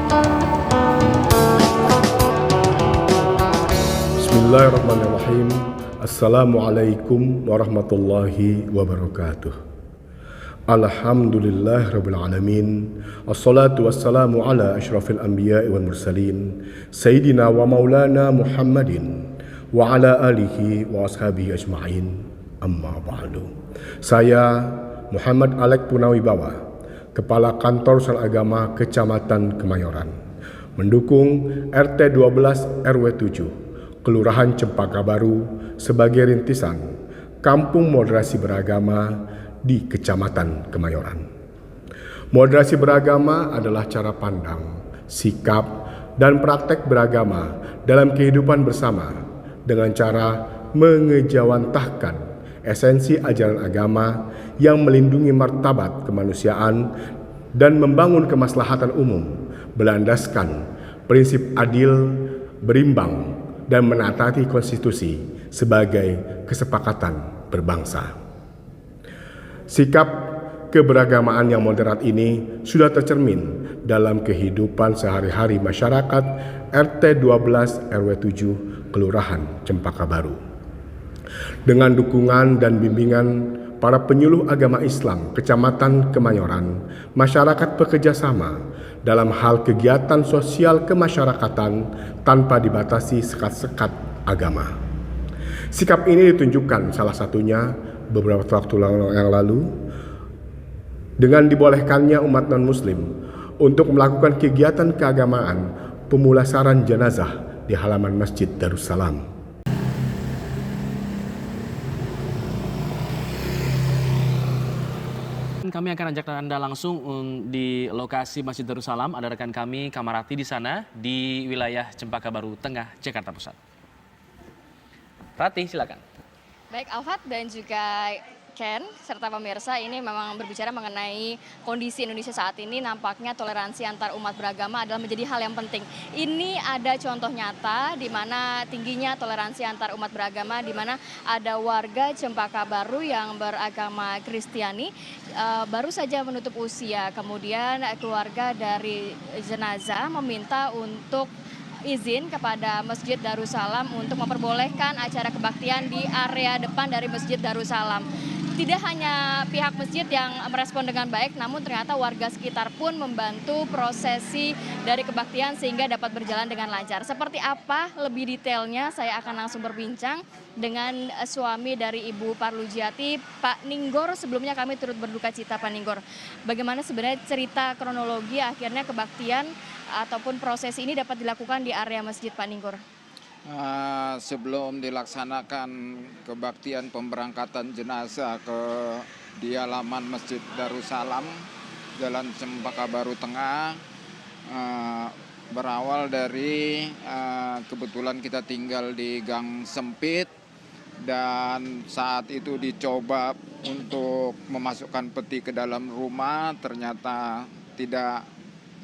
Bismillahirrahmanirrahim. Assalamualaikum warahmatullahi wabarakatuh. Alhamdulillah rabbil alamin. Assalatu wassalamu ala asyrafil anbiya'i wal mursalin Sayyidina wa maulana Muhammadin wa ala alihi wa ashabihi ajma'in. Amma ba'du. Saya Muhammad Alek Punawibawa, Kepala Kantor Urusan Agama Kecamatan Kemayoran, mendukung RT 12 RW 7 Kelurahan Cempaka Baru sebagai rintisan Kampung Moderasi Beragama di Kecamatan Kemayoran. Moderasi beragama adalah cara pandang, sikap, dan praktek beragama dalam kehidupan bersama dengan cara mengejawantahkan esensi ajaran agama yang melindungi martabat kemanusiaan dan membangun kemaslahatan umum berlandaskan prinsip adil, berimbang, dan menaati konstitusi sebagai kesepakatan berbangsa. Sikap keberagamaan yang moderat ini sudah tercermin dalam kehidupan sehari-hari masyarakat RT 12 RW 7 Kelurahan Cempaka Baru. Dengan dukungan dan bimbingan para penyuluh agama Islam Kecamatan Kemayoran, masyarakat bekerja sama dalam hal kegiatan sosial kemasyarakatan tanpa dibatasi sekat-sekat agama. Sikap ini ditunjukkan salah satunya beberapa waktu yang lalu dengan dibolehkannya umat non-muslim untuk melakukan kegiatan keagamaan pemulasaran jenazah di halaman Masjid Darussalam. Kami akan ajak Anda langsung di lokasi Masjid Darussalam. Ada rekan kami, Kamarati di sana, di wilayah Cempaka Baru Tengah, Jakarta Pusat. Rati, silakan. Baik, Alfat dan juga Ken, serta pemirsa, ini memang berbicara mengenai kondisi Indonesia saat ini. Nampaknya toleransi antar umat beragama adalah menjadi hal yang penting. Ini ada contoh nyata di mana tingginya toleransi antar umat beragama, di mana ada warga Cempaka Baru yang beragama Kristiani baru saja menutup usia. Kemudian keluarga dari jenazah meminta untuk izin kepada Masjid Darussalam untuk memperbolehkan acara kebaktian di area depan dari Masjid Darussalam. Tidak hanya pihak masjid yang merespon dengan baik, namun ternyata warga sekitar pun membantu prosesi dari kebaktian sehingga dapat berjalan dengan lancar. Seperti apa lebih detailnya, saya akan langsung berbincang dengan suami dari Ibu Parlujiati, Pak Ninggor. Sebelumnya kami turut berduka cita, Pak Ninggor. Bagaimana sebenarnya cerita kronologi akhirnya kebaktian ataupun prosesi ini dapat dilakukan di area masjid, Pak Ninggor? Sebelum dilaksanakan kebaktian pemberangkatan jenazah ke di halaman Masjid Darussalam, Jalan Cempaka Baru Tengah, berawal dari kebetulan kita tinggal di gang sempit dan saat itu dicoba untuk memasukkan peti ke dalam rumah, ternyata tidak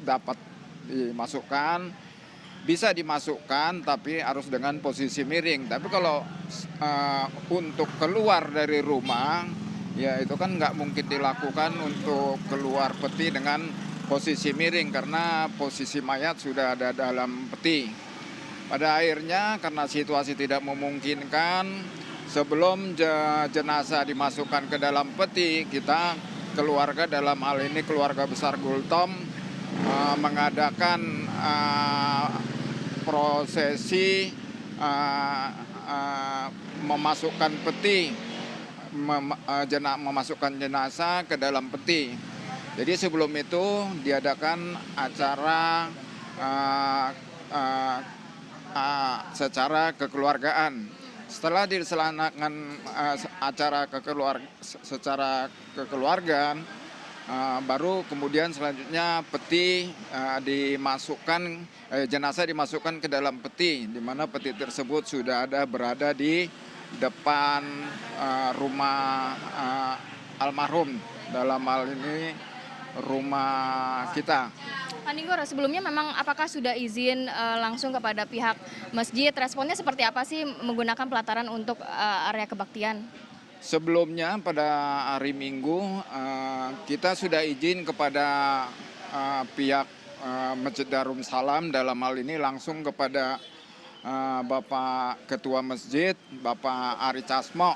dapat dimasukkan. Bisa dimasukkan tapi harus dengan posisi miring. Tapi kalau untuk keluar dari rumah, ya itu kan nggak mungkin dilakukan untuk keluar peti dengan posisi miring karena posisi mayat sudah ada dalam peti. Pada akhirnya karena situasi tidak memungkinkan, sebelum jenazah dimasukkan ke dalam peti, kita keluarga, dalam hal ini keluarga besar Gultom, mengadakan prosesi memasukkan peti, memasukkan jenazah ke dalam peti. Jadi sebelum itu diadakan acara secara kekeluargaan. Setelah dilaksanakan acara secara kekeluargaan, baru kemudian selanjutnya peti dimasukkan, jenazah dimasukkan ke dalam peti, di mana peti tersebut sudah berada di depan rumah almarhum, dalam hal ini rumah kita. Pak Ninggor, sebelumnya memang apakah sudah izin langsung kepada pihak masjid? Responnya seperti apa sih menggunakan pelataran untuk area kebaktian? Sebelumnya pada hari Minggu kita sudah izin kepada pihak Masjid Darussalam dalam hal ini langsung kepada Bapak Ketua Masjid, Bapak Ari Casmo.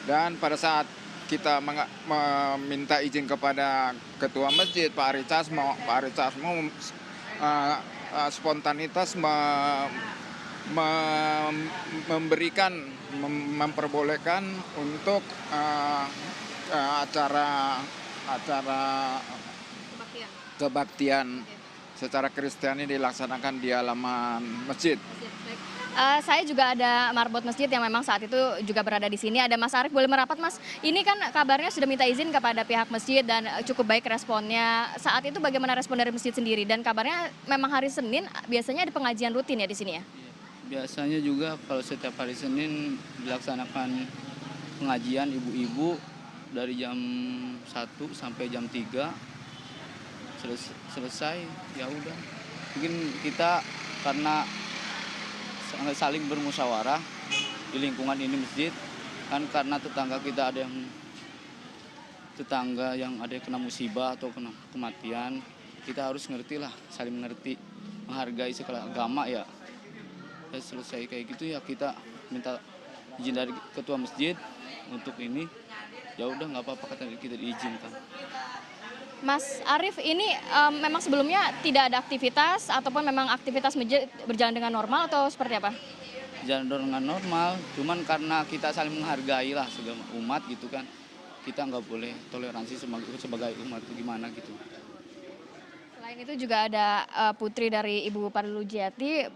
Dan pada saat kita meminta izin kepada Ketua Masjid, Pak Ari Casmo spontanitas memperbolehkan untuk acara kebaktian secara Kristiani dilaksanakan di halaman masjid. Saya juga ada marbot masjid yang memang saat itu juga berada di sini. Ada Mas Arief, boleh merapat Mas? Ini kan kabarnya sudah minta izin kepada pihak masjid dan cukup baik responnya. Saat itu bagaimana respon dari masjid sendiri? Dan kabarnya memang hari Senin biasanya ada pengajian rutin ya di sini ya? Biasanya juga kalau setiap hari Senin dilaksanakan pengajian ibu-ibu dari jam 1 sampai jam 3 selesai, ya udah. Mungkin kita karena saling bermusyawarah di lingkungan ini masjid, kan karena tetangga kita ada yang ada yang kena musibah atau kena kematian, kita harus ngerti lah, saling mengerti, menghargai segala agama ya. Dan selesai kayak gitu ya kita minta izin dari ketua masjid untuk ini, ya udah nggak apa-apa kata kita diizinkan. Mas Arief, ini memang sebelumnya tidak ada aktivitas ataupun memang aktivitas masjid berjalan dengan normal atau seperti apa? Jalan dengan normal, cuman karena kita saling menghargai lah segala umat gitu kan, kita nggak boleh toleransi sebagai umat itu gimana gitu. Selain itu juga ada putri dari Ibu Parulujiati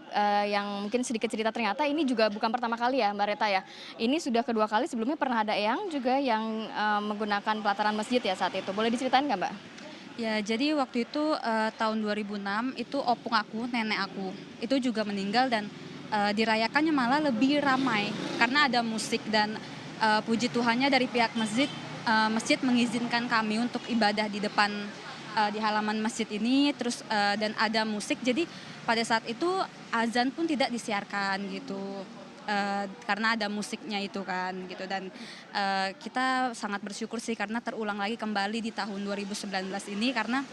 yang mungkin sedikit cerita, ternyata ini juga bukan pertama kali ya Mbak Reta ya. Ini sudah kedua kali, sebelumnya pernah ada Eyang juga yang menggunakan pelataran masjid ya saat itu. Boleh diceritain nggak Mbak? Ya, jadi waktu itu tahun 2006 itu opung aku, nenek aku, itu juga meninggal dan dirayakannya malah lebih ramai karena ada musik dan puji Tuhannya dari pihak masjid, masjid mengizinkan kami untuk ibadah di depan di halaman masjid ini, terus dan ada musik, jadi pada saat itu azan pun tidak disiarkan gitu. Karena ada musiknya itu kan gitu, dan kita sangat bersyukur sih karena terulang lagi kembali di tahun 2019 ini karena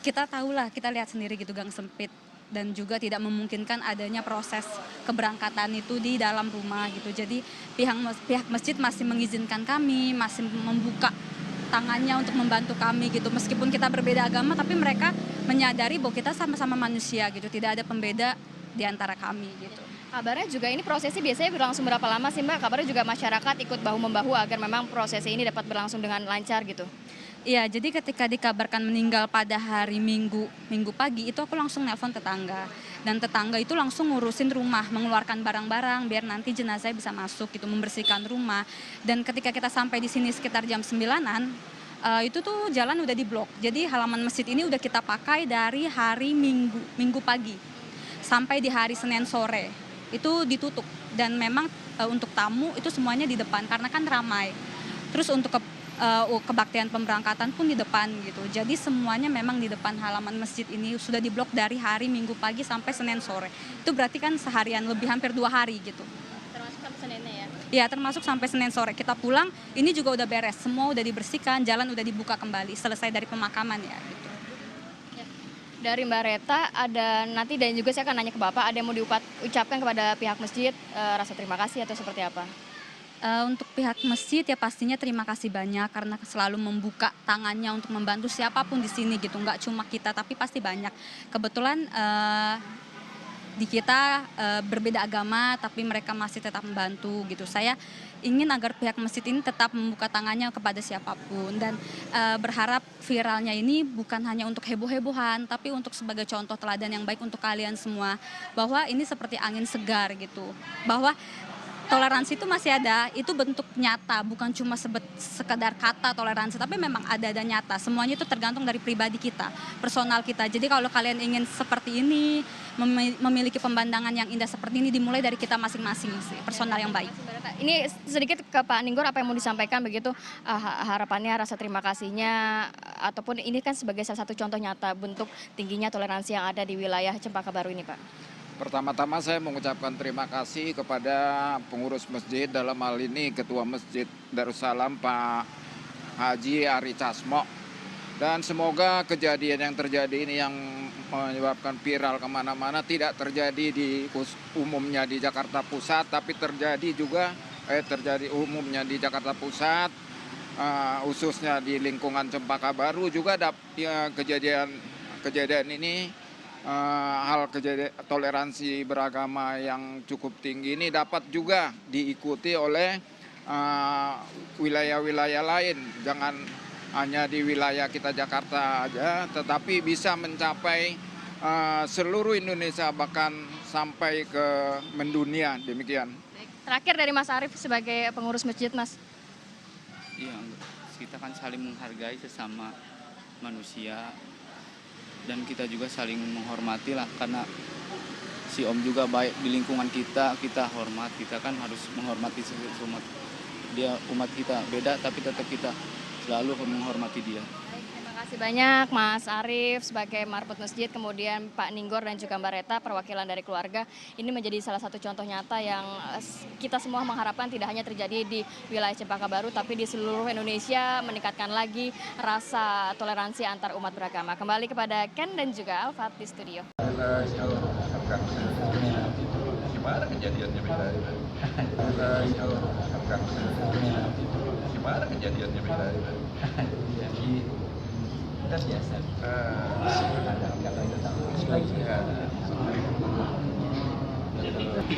kita tahulah, kita lihat sendiri gitu gang sempit dan juga tidak memungkinkan adanya proses keberangkatan itu di dalam rumah gitu. Jadi pihak masjid masih mengizinkan kami, masih membuka tangannya untuk membantu kami gitu. Meskipun kita berbeda agama tapi mereka menyadari bahwa kita sama-sama manusia gitu, tidak ada pembeda di antara kami gitu. Kabarnya juga ini prosesi biasanya berlangsung berapa lama sih Mbak? Kabarnya juga masyarakat ikut bahu-membahu agar memang prosesi ini dapat berlangsung dengan lancar gitu. Iya, jadi ketika dikabarkan meninggal pada hari Minggu pagi itu aku langsung nelpon tetangga. Dan tetangga itu langsung ngurusin rumah, mengeluarkan barang-barang biar nanti jenazah bisa masuk gitu, membersihkan rumah. Dan ketika kita sampai di sini sekitar jam 9-an, itu tuh jalan udah diblok. Jadi halaman masjid ini udah kita pakai dari hari Minggu pagi sampai di hari Senin sore itu ditutup, dan memang untuk tamu itu semuanya di depan karena kan ramai. Terus untuk kebaktian pemberangkatan pun di depan gitu. Jadi semuanya memang di depan halaman masjid ini sudah diblok dari hari Minggu pagi sampai Senin sore. Itu berarti kan seharian lebih, hampir 2 hari gitu. Termasuk sampai Seninnya ya? Iya, termasuk sampai Senin sore. Kita pulang, ini juga udah beres, semua udah dibersihkan, jalan udah dibuka kembali, selesai dari pemakaman ya gitu. Dari Mbak Reta ada nanti, dan juga saya akan nanya ke Bapak, ada yang mau diucapkan kepada pihak masjid, rasa terima kasih atau seperti apa? Untuk pihak masjid ya pastinya terima kasih banyak karena selalu membuka tangannya untuk membantu siapapun di sini gitu, nggak cuma kita tapi pasti banyak. Kebetulan di kita berbeda agama tapi mereka masih tetap membantu gitu. Saya ingin agar pihak masjid ini tetap membuka tangannya kepada siapapun, dan berharap viralnya ini bukan hanya untuk heboh-hebohan tapi untuk sebagai contoh teladan yang baik untuk kalian semua, bahwa ini seperti angin segar gitu, bahwa toleransi itu masih ada, itu bentuk nyata, bukan cuma sekedar kata toleransi, tapi memang ada nyata. Semuanya itu tergantung dari pribadi kita, personal kita. Jadi kalau kalian ingin seperti ini, memiliki pemandangan yang indah seperti ini, dimulai dari kita masing-masing sih, personal yang baik. Ini sedikit ke Pak Ninggor, apa yang mau disampaikan begitu, harapannya, rasa terima kasihnya, ataupun ini kan sebagai salah satu contoh nyata bentuk tingginya toleransi yang ada di wilayah Cempaka Baru ini Pak. Pertama-tama saya mengucapkan terima kasih kepada pengurus masjid, dalam hal ini Ketua Masjid Darussalam Pak Haji Ari Casmo, Dan semoga kejadian yang terjadi ini yang menyebabkan viral kemana-mana tidak terjadi umumnya di Jakarta Pusat, tapi terjadi umumnya di Jakarta Pusat, khususnya di lingkungan Cempaka Baru juga kejadian ini, toleransi beragama yang cukup tinggi ini dapat juga diikuti oleh wilayah-wilayah lain. Jangan hanya di wilayah kita Jakarta aja, tetapi bisa mencapai seluruh Indonesia, bahkan sampai ke mendunia. Demikian. Terakhir dari Mas Arief sebagai pengurus masjid, Mas. Iya, kita kan saling menghargai sesama manusia dan kita juga saling menghormati lah, karena si Om juga baik di lingkungan kita hormat, kita kan harus menghormati semua. Dia umat kita beda tapi tetap kita selalu menghormati dia. Baik, terima kasih banyak Mas Arief sebagai marbot masjid, kemudian Pak Ninggor dan juga Mbak Reta perwakilan dari keluarga. Ini menjadi salah satu contoh nyata yang kita semua mengharapkan tidak hanya terjadi di wilayah Cempaka Baru, tapi di seluruh Indonesia, meningkatkan lagi rasa toleransi antar umat beragama. Kembali kepada Ken dan juga Alfat di studio. Gimana kejadiannya beda? Gimana kejadiannya beda? Jadi kan biasa.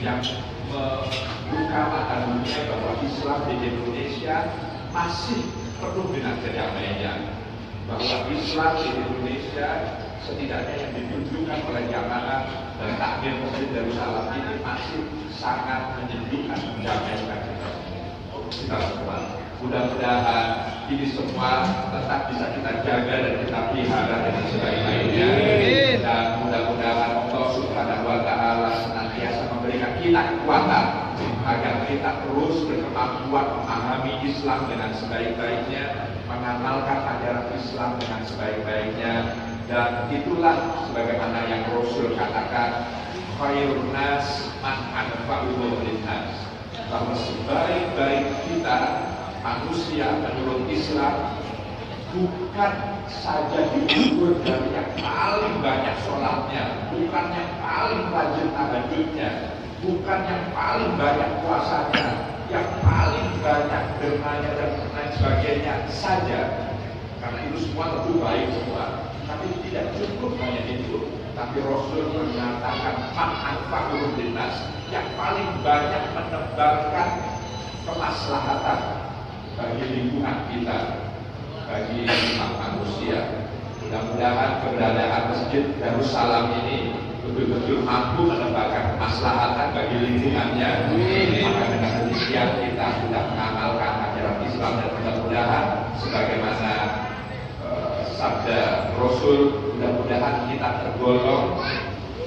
Yang membuka mata dunia bahwa Islam di Indonesia masih penuh dengan kedamaian, bahwa Islam di Indonesia setidaknya yang ditunjukkan oleh jamaah dan takmir Masjid Darussalam ini masih sangat menyejukkan, mendamaikan kita semua. Mudah-mudahan ini semua tetap bisa kita jaga dan kita pelihara dengan sebaik-baiknya, dan mudah-mudahan Allah Subhanahu wa Ta'ala senantiasa memberikan kita kekuatan agar kita terus berkemampuan memahami Islam dengan sebaik-baiknya, mengamalkan ajaran Islam dengan sebaik-baiknya. Dan itulah sebagaimana yang Rasul katakan, khairun nas man anfa'uhum linnas, bahwa sebaik-baik kita manusia menurut Islam bukan saja diukur dari yang paling banyak sholatnya, bukan yang paling rajin tahajudnya, bukan yang paling banyak puasanya, yang paling banyak dermanya dan lain sebagainya saja, karena itu semua tentu baik semua. Tapi tidak cukup hanya itu, tapi Rasul mengatakan manfaatun linnas, yang paling banyak menebarkan kemaslahatan bagi lingkungan kita, bagi umat manusia. Mudah-mudahan keberadaan Masjid Darussalam ini betul-betul mampu menebarkan kemaslahatan bagi lingkungannya. Maka dengan demikian kita sudah mengamalkan ajaran Islam, dan mudah-mudahan sebagaimana sabda Rasul, mudah-mudahan kita tergolong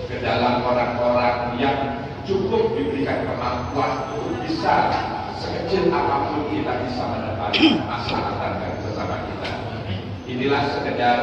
ke dalam orang-orang yang cukup diberikan kemampuan untuk bisa sekecil apapun kita bisa mendapatkan kemaslahatan dari sesama kita. Inilah sekedar